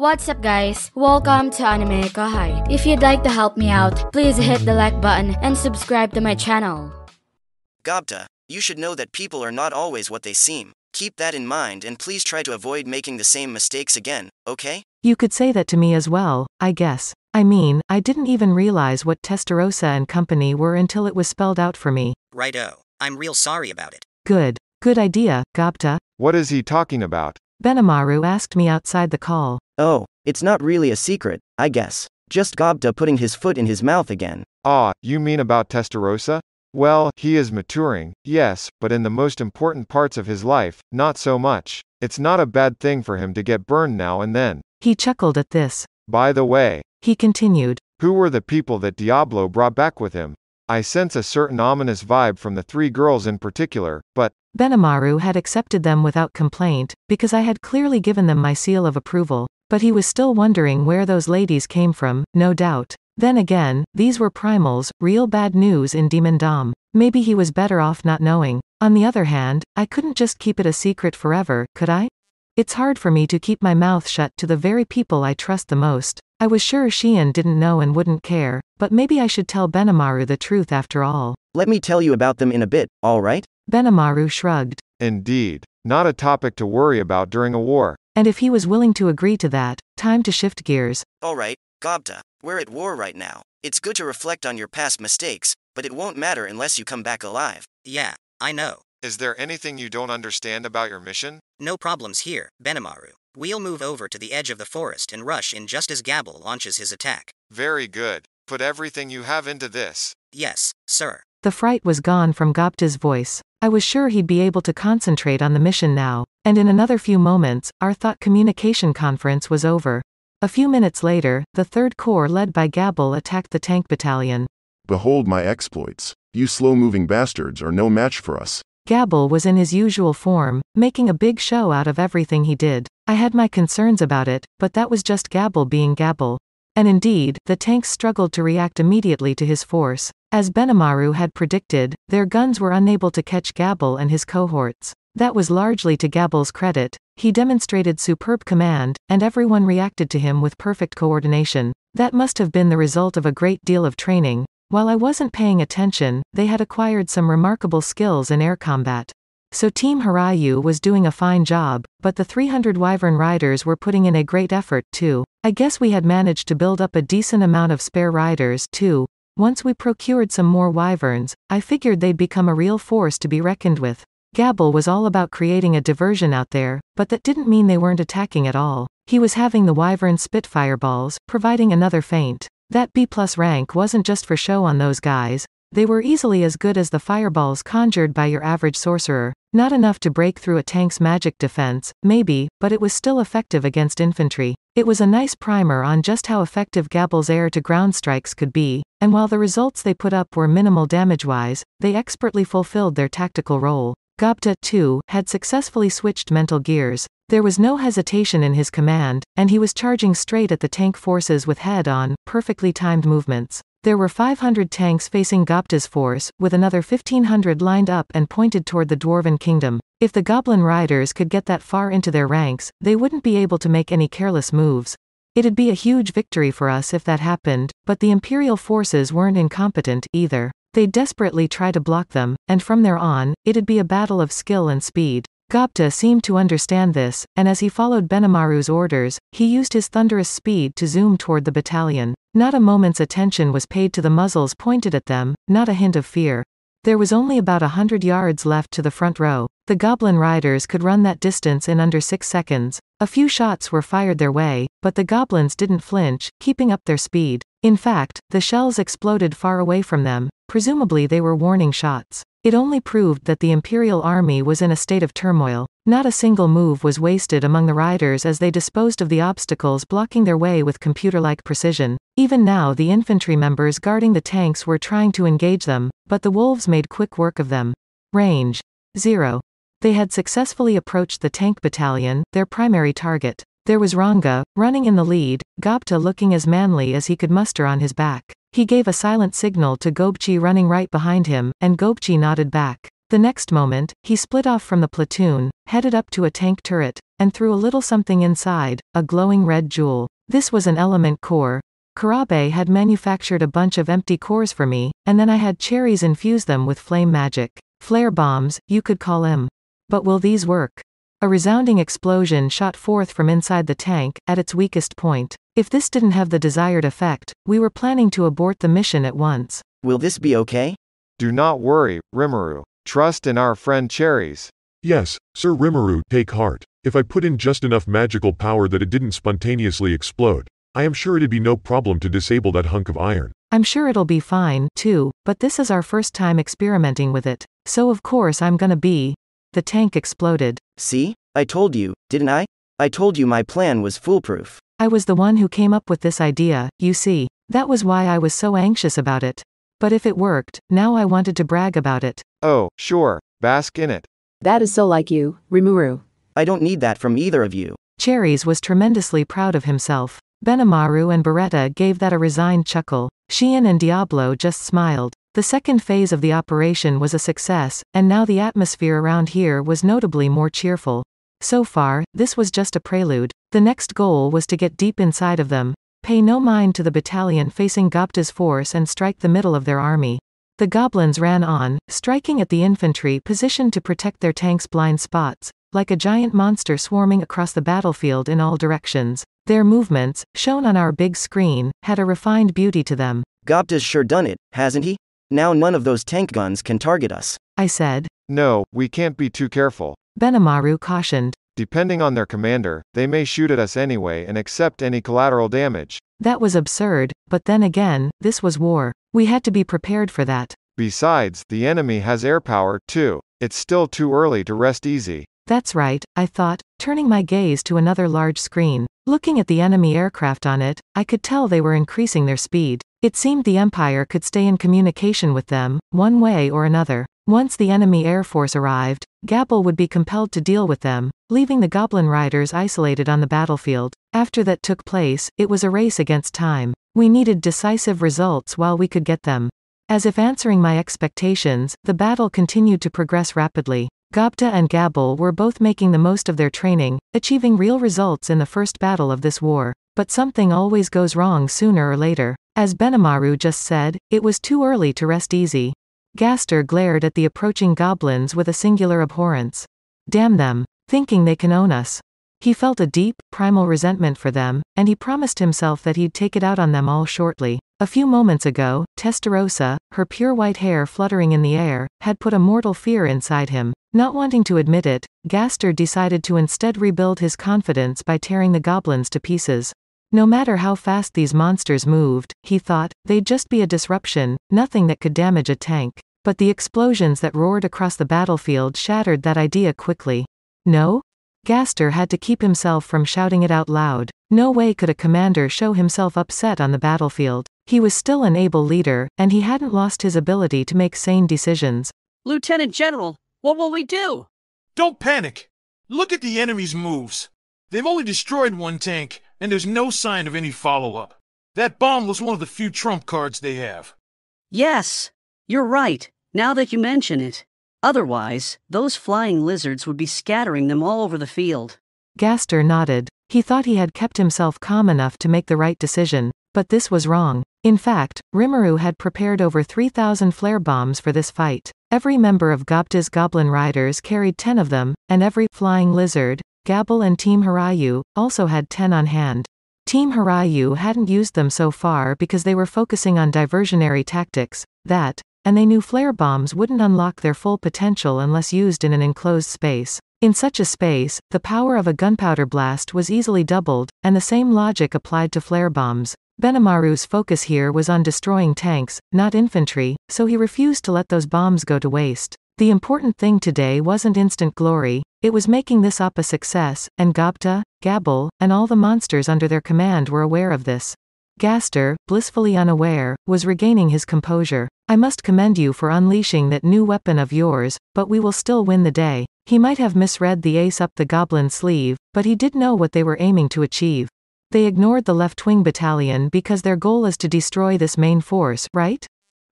What's up guys? Welcome to AnimeKouhai. If you'd like to help me out, please hit the like button and subscribe to my channel. Datta, you should know that people are not always what they seem. Keep that in mind and please try to avoid making the same mistakes again, okay? You could say that to me as well, I guess. I mean, I didn't even realize what Testarossa and company were until it was spelled out for me. Righto, I'm real sorry about it. Good. Good idea, Datta. What is he talking about? Benimaru asked me outside the call. Oh, it's not really a secret, I guess. Just Datta putting his foot in his mouth again. Ah, you mean about Testarossa? Well, he is maturing, yes, but in the most important parts of his life, not so much. It's not a bad thing for him to get burned now and then. He chuckled at this. By the way, he continued, who were the people that Diablo brought back with him? I sense a certain ominous vibe from the three girls in particular, but Benimaru had accepted them without complaint, because I had clearly given them my seal of approval. But he was still wondering where those ladies came from, no doubt. Then again, these were primals, real bad news in Demondom. Maybe he was better off not knowing. On the other hand, I couldn't just keep it a secret forever, could I? It's hard for me to keep my mouth shut to the very people I trust the most. I was sure Shion didn't know and wouldn't care, but maybe I should tell Benimaru the truth after all. Let me tell you about them in a bit, alright? Benimaru shrugged. Indeed. Not a topic to worry about during a war. And if he was willing to agree to that, time to shift gears. Alright, Datta, we're at war right now. It's good to reflect on your past mistakes, but it won't matter unless you come back alive. Yeah, I know. Is there anything you don't understand about your mission? No problems here, Benimaru. We'll move over to the edge of the forest and rush in just as Gabble launches his attack. Very good. Put everything you have into this. Yes, sir. The fright was gone from Datta's voice. I was sure he'd be able to concentrate on the mission now, and in another few moments, our thought communication conference was over. A few minutes later, the 3rd Corps led by Gabble attacked the tank battalion. Behold my exploits. You slow-moving bastards are no match for us. Gabble was in his usual form, making a big show out of everything he did. I had my concerns about it, but that was just Gabble being Gabble. And indeed, the tanks struggled to react immediately to his force. As Benimaru had predicted, their guns were unable to catch Gabble and his cohorts. That was largely to Gabble's credit. He demonstrated superb command, and everyone reacted to him with perfect coordination. That must have been the result of a great deal of training. While I wasn't paying attention, they had acquired some remarkable skills in air combat. So Team Hirayu was doing a fine job, but the 300 Wyvern riders were putting in a great effort too. I guess we had managed to build up a decent amount of spare riders too. Once we procured some more Wyverns, I figured they'd become a real force to be reckoned with. Gabble was all about creating a diversion out there, but that didn't mean they weren't attacking at all. He was having the Wyvern spit fireballs, providing another feint. That B+ rank wasn't just for show on those guys. They were easily as good as the fireballs conjured by your average sorcerer. Not enough to break through a tank's magic defense, maybe, but it was still effective against infantry. It was a nice primer on just how effective Gabble's air-to-ground strikes could be, and while the results they put up were minimal damage-wise, they expertly fulfilled their tactical role. Datta, too, had successfully switched mental gears. There was no hesitation in his command, and he was charging straight at the tank forces with head-on, perfectly timed movements. There were 500 tanks facing Datta's force, with another 1,500 lined up and pointed toward the Dwarven Kingdom. If the Goblin Riders could get that far into their ranks, they wouldn't be able to make any careless moves. It'd be a huge victory for us if that happened, but the Imperial forces weren't incompetent, either. They'd desperately try to block them, and from there on, it'd be a battle of skill and speed. Datta seemed to understand this, and as he followed Benimaru's orders, he used his thunderous speed to zoom toward the battalion. Not a moment's attention was paid to the muzzles pointed at them, not a hint of fear. There was only about 100 yards left to the front row. The Goblin Riders could run that distance in under 6 seconds. A few shots were fired their way, but the Goblins didn't flinch, keeping up their speed. In fact, the shells exploded far away from them. Presumably they were warning shots. It only proved that the Imperial Army was in a state of turmoil. Not a single move was wasted among the riders as they disposed of the obstacles blocking their way with computer-like precision. Even now the infantry members guarding the tanks were trying to engage them, but the wolves made quick work of them. Range 0. They had successfully approached the tank battalion, their primary target. There was Ranga, running in the lead, Datta looking as manly as he could muster on his back. He gave a silent signal to Gobchi running right behind him, and Gobchi nodded back. The next moment, he split off from the platoon, headed up to a tank turret, and threw a little something inside, a glowing red jewel. This was an element core. Kurabe had manufactured a bunch of empty cores for me, and then I had cherries infuse them with flame magic. Flare bombs, you could call them. But will these work? A resounding explosion shot forth from inside the tank, at its weakest point. If this didn't have the desired effect, we were planning to abort the mission at once. Will this be okay? Do not worry, Rimuru. Trust in our friend Cherries. Yes, Sir Rimuru, take heart. If I put in just enough magical power that it didn't spontaneously explode, I am sure it'd be no problem to disable that hunk of iron. I'm sure it'll be fine, too, but this is our first time experimenting with it. So of course I'm gonna be. The tank exploded. See? I told you, didn't I? I told you my plan was foolproof. I was the one who came up with this idea, you see. That was why I was so anxious about it. But if it worked, now I wanted to brag about it. Oh, sure, bask in it. That is so like you, Rimuru. I don't need that from either of you. Cherries was tremendously proud of himself. Benimaru and Beretta gave that a resigned chuckle. Sheehan and Diablo just smiled. The second phase of the operation was a success, and now the atmosphere around here was notably more cheerful. So far, this was just a prelude. The next goal was to get deep inside of them, pay no mind to the battalion facing Gapta's force and strike the middle of their army. The goblins ran on, striking at the infantry positioned to protect their tanks' blind spots, like a giant monster swarming across the battlefield in all directions. Their movements, shown on our big screen, had a refined beauty to them. Gapta's sure done it, hasn't he? Now none of those tank guns can target us. I said. No, we can't be too careful. Benimaru cautioned. Depending on their commander, they may shoot at us anyway and accept any collateral damage. That was absurd, but then again, this was war. We had to be prepared for that. Besides, the enemy has air power, too. It's still too early to rest easy. That's right, I thought, turning my gaze to another large screen. Looking at the enemy aircraft on it, I could tell they were increasing their speed. It seemed the Empire could stay in communication with them, one way or another. Once the enemy air force arrived, Gabble would be compelled to deal with them, leaving the Goblin Riders isolated on the battlefield. After that took place, it was a race against time. We needed decisive results while we could get them. As if answering my expectations, the battle continued to progress rapidly. Gapta and Gabble were both making the most of their training, achieving real results in the first battle of this war. But something always goes wrong sooner or later. As Benimaru just said, it was too early to rest easy. Gaster glared at the approaching goblins with a singular abhorrence. Damn them, thinking they can own us. He felt a deep, primal resentment for them, and he promised himself that he'd take it out on them all shortly. A few moments ago, Testarossa, her pure white hair fluttering in the air, had put a mortal fear inside him. Not wanting to admit it, Gaster decided to instead rebuild his confidence by tearing the goblins to pieces. No matter how fast these monsters moved, he thought, they'd just be a disruption, nothing that could damage a tank. But the explosions that roared across the battlefield shattered that idea quickly. No? Gaster had to keep himself from shouting it out loud. No way could a commander show himself upset on the battlefield. He was still an able leader, and he hadn't lost his ability to make sane decisions. Lieutenant General, what will we do? Don't panic. Look at the enemy's moves. They've only destroyed one tank, and there's no sign of any follow-up. That bomb was one of the few trump cards they have. Yes, you're right, now that you mention it. Otherwise, those flying lizards would be scattering them all over the field. Gaster nodded. He thought he had kept himself calm enough to make the right decision, but this was wrong. In fact, Rimuru had prepared over 3,000 flare bombs for this fight. Every member of Gapta's Goblin Riders carried 10 of them, and every flying lizard, Gabble and Team Hirayu, also had 10 on hand. Team Hirayu hadn't used them so far because they were focusing on diversionary tactics, and they knew flare bombs wouldn't unlock their full potential unless used in an enclosed space. In such a space, the power of a gunpowder blast was easily doubled, and the same logic applied to flare bombs. Benimaru's focus here was on destroying tanks, not infantry, so he refused to let those bombs go to waste. The important thing today wasn't instant glory, it was making this op a success, and Gapta, Gabble, and all the monsters under their command were aware of this. Gaster, blissfully unaware, was regaining his composure. I must commend you for unleashing that new weapon of yours, but we will still win the day. He might have misread the ace up the goblin's sleeve, but he did know what they were aiming to achieve. They ignored the left-wing battalion because their goal is to destroy this main force, right?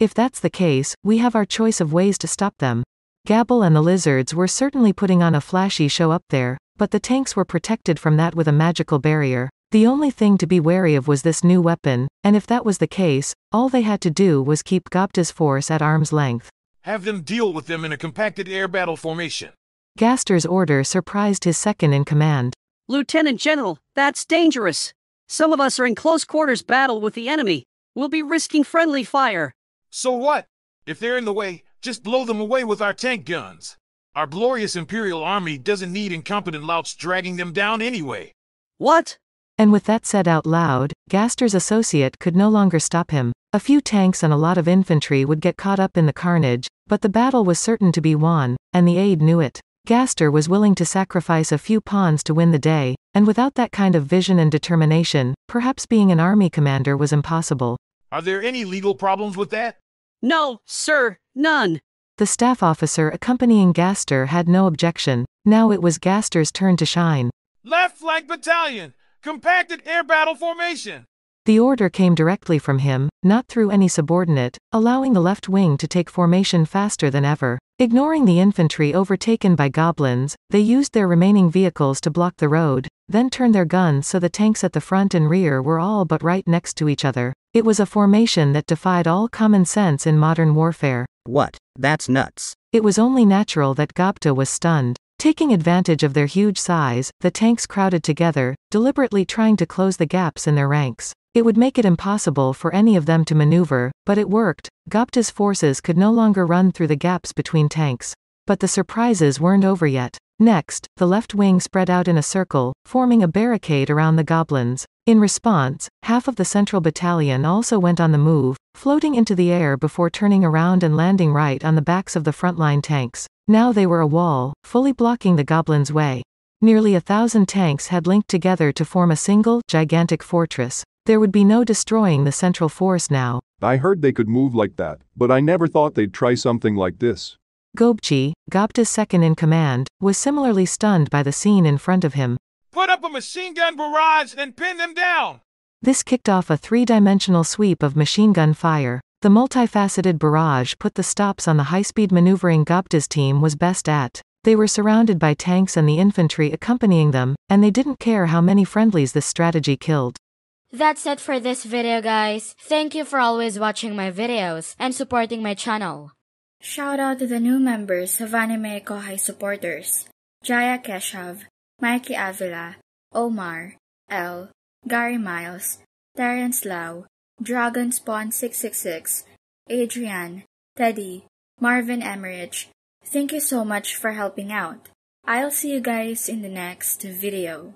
If that's the case, we have our choice of ways to stop them. Gabble and the lizards were certainly putting on a flashy show up there, but the tanks were protected from that with a magical barrier. The only thing to be wary of was this new weapon, and if that was the case, all they had to do was keep Gobta's force at arm's length. Have them deal with them in a compacted air battle formation. Gaster's order surprised his second-in-command. Lieutenant General, that's dangerous. Some of us are in close quarters battle with the enemy. We'll be risking friendly fire. So what? If they're in the way, just blow them away with our tank guns. Our glorious Imperial Army doesn't need incompetent louts dragging them down anyway. What? And with that said out loud, Gaster's associate could no longer stop him. A few tanks and a lot of infantry would get caught up in the carnage, but the battle was certain to be won, and the aide knew it. Gaster was willing to sacrifice a few pawns to win the day, and without that kind of vision and determination, perhaps being an army commander was impossible. Are there any legal problems with that? No, sir, none. The staff officer accompanying Gaster had no objection. Now it was Gaster's turn to shine. Left flank battalion! Compacted air battle formation! The order came directly from him, not through any subordinate, allowing the left wing to take formation faster than ever. Ignoring the infantry overtaken by goblins, they used their remaining vehicles to block the road, then turned their guns so the tanks at the front and rear were all but right next to each other. It was a formation that defied all common sense in modern warfare. What? That's nuts. It was only natural that Gobta was stunned. Taking advantage of their huge size, the tanks crowded together, deliberately trying to close the gaps in their ranks. It would make it impossible for any of them to maneuver, but it worked. Gobta's forces could no longer run through the gaps between tanks. But the surprises weren't over yet. Next, the left wing spread out in a circle, forming a barricade around the goblins. In response, half of the central battalion also went on the move, floating into the air before turning around and landing right on the backs of the frontline tanks. Now they were a wall, fully blocking the goblins' way. Nearly 1,000 tanks had linked together to form a single, gigantic fortress. There would be no destroying the central force now. I heard they could move like that, but I never thought they'd try something like this. Gobchi, Gobta's second-in-command, was similarly stunned by the scene in front of him. Put up a machine gun barrage and pin them down! This kicked off a three-dimensional sweep of machine gun fire. The multifaceted barrage put the stops on the high-speed maneuvering Gobta's team was best at. They were surrounded by tanks and the infantry accompanying them, and they didn't care how many friendlies this strategy killed. That's it for this video, guys. Thank you for always watching my videos and supporting my channel. Shout out to the new members of AnimeKouhai supporters: Jaya Keshav, Mikey Avila, Omar, L, Gary Miles, Terrence Lau, Dragon Spawn 666, Adrian, Teddy, Marvin Emmerich. Thank you so much for helping out. I'll see you guys in the next video.